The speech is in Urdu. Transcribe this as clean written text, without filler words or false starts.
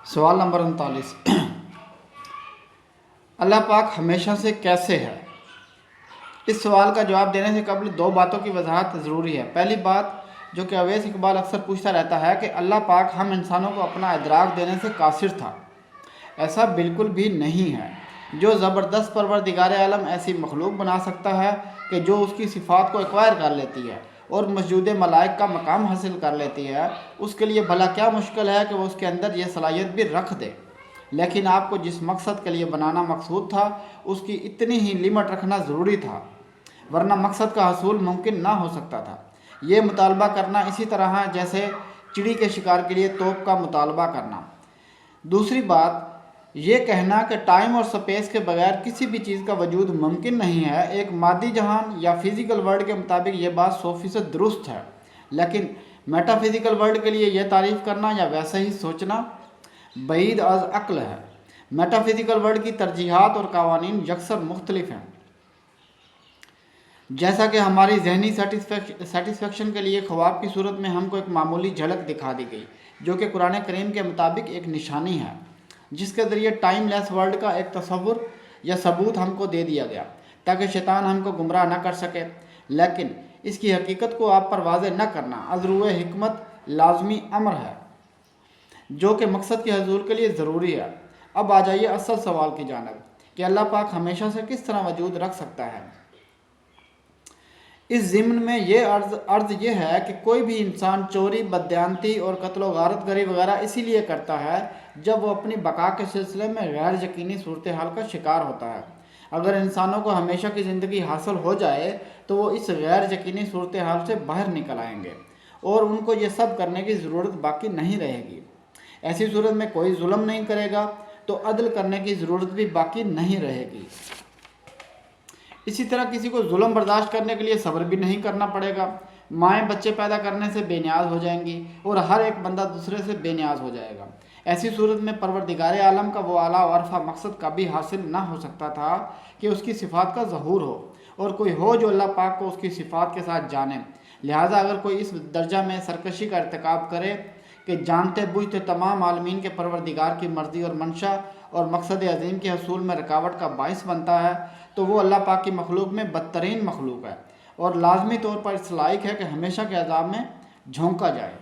سوال نمبر 39، اللہ پاک ہمیشہ سے کیسے ہے؟ اس سوال کا جواب دینے سے قبل دو باتوں کی وضاحت ضروری ہے۔ پہلی بات جو کہ اویس اقبال اکثر پوچھتا رہتا ہے کہ اللہ پاک ہم انسانوں کو اپنا ادراک دینے سے قاصر تھا۔ ایسا بالکل بھی نہیں ہے۔ جو زبردست پروردگار عالم ایسی مخلوق بنا سکتا ہے کہ جو اس کی صفات کو ایکوائر کر لیتی ہے اور مسجود ملائک کا مقام حاصل کر لیتی ہے، اس کے لیے بھلا کیا مشکل ہے کہ وہ اس کے اندر یہ صلاحیت بھی رکھ دے۔ لیکن آپ کو جس مقصد کے لیے بنانا مقصود تھا اس کی اتنی ہی لمٹ رکھنا ضروری تھا، ورنہ مقصد کا حصول ممکن نہ ہو سکتا تھا۔ یہ مطالبہ کرنا اسی طرح ہے جیسے چڑی کے شکار کے لیے توپ کا مطالبہ کرنا۔ دوسری بات یہ کہنا کہ ٹائم اور سپیس کے بغیر کسی بھی چیز کا وجود ممکن نہیں ہے، ایک مادی جہان یا فزیکل ورلڈ کے مطابق یہ بات 100% درست ہے، لیکن میٹا فزیکل ورلڈ کے لیے یہ تعریف کرنا یا ویسے ہی سوچنا بعید از عقل ہے۔ میٹا فزیکل ورلڈ کی ترجیحات اور قوانین یکسر مختلف ہیں۔ جیسا کہ ہماری ذہنی سیٹسفیکشن کے لیے خواب کی صورت میں ہم کو ایک معمولی جھلک دکھا دی گئی، جو کہ قرآن کریم کے مطابق ایک نشانی ہے، جس کے ذریعے ٹائم لیس ورلڈ کا ایک تصور یا ثبوت ہم کو دے دیا گیا تاکہ شیطان ہم کو گمراہ نہ کر سکے۔ لیکن اس کی حقیقت کو آپ پر واضح نہ کرنا از روئے حکمت لازمی امر ہے، جو کہ مقصد کے حصول کے لیے ضروری ہے۔ اب آ جائیے اصل سوال کی جانب کہ اللہ پاک ہمیشہ سے کس طرح وجود رکھ سکتا ہے۔ اس ضمن میں یہ عرض یہ ہے کہ کوئی بھی انسان چوری، بددیانتی اور قتل و غارت گری وغیرہ اسی لیے کرتا ہے جب وہ اپنی بقا کے سلسلے میں غیر یقینی صورتحال کا شکار ہوتا ہے۔ اگر انسانوں کو ہمیشہ کی زندگی حاصل ہو جائے تو وہ اس غیر یقینی صورتحال سے باہر نکل آئیں گے اور ان کو یہ سب کرنے کی ضرورت باقی نہیں رہے گی۔ ایسی صورت میں کوئی ظلم نہیں کرے گا تو عدل کرنے کی ضرورت بھی باقی نہیں رہے گی۔ اسی طرح کسی کو ظلم برداشت کرنے کے لیے صبر بھی نہیں کرنا پڑے گا۔ مائیں بچے پیدا کرنے سے بے نیاز ہو جائیں گی اور ہر ایک بندہ دوسرے سے بے نیاز ہو جائے گا۔ ایسی صورت میں پروردگار عالم کا وہ اعلیٰ و ارفع مقصد کبھی حاصل نہ ہو سکتا تھا کہ اس کی صفات کا ظہور ہو اور کوئی ہو جو اللہ پاک کو اس کی صفات کے ساتھ جانے۔ لہٰذا اگر کوئی اس درجہ میں سرکشی کا ارتکاب کرے کہ جانتے بوجھتے تمام عالمین کے پروردگار کی مرضی اور منشا اور مقصد عظیم کے حصول میں رکاوٹ کا باعث بنتا ہے تو وہ اللہ پاک کی مخلوق میں بدترین مخلوق ہے اور لازمی طور پر اس لائق ہے کہ ہمیشہ کے عذاب میں جھونکا جائے۔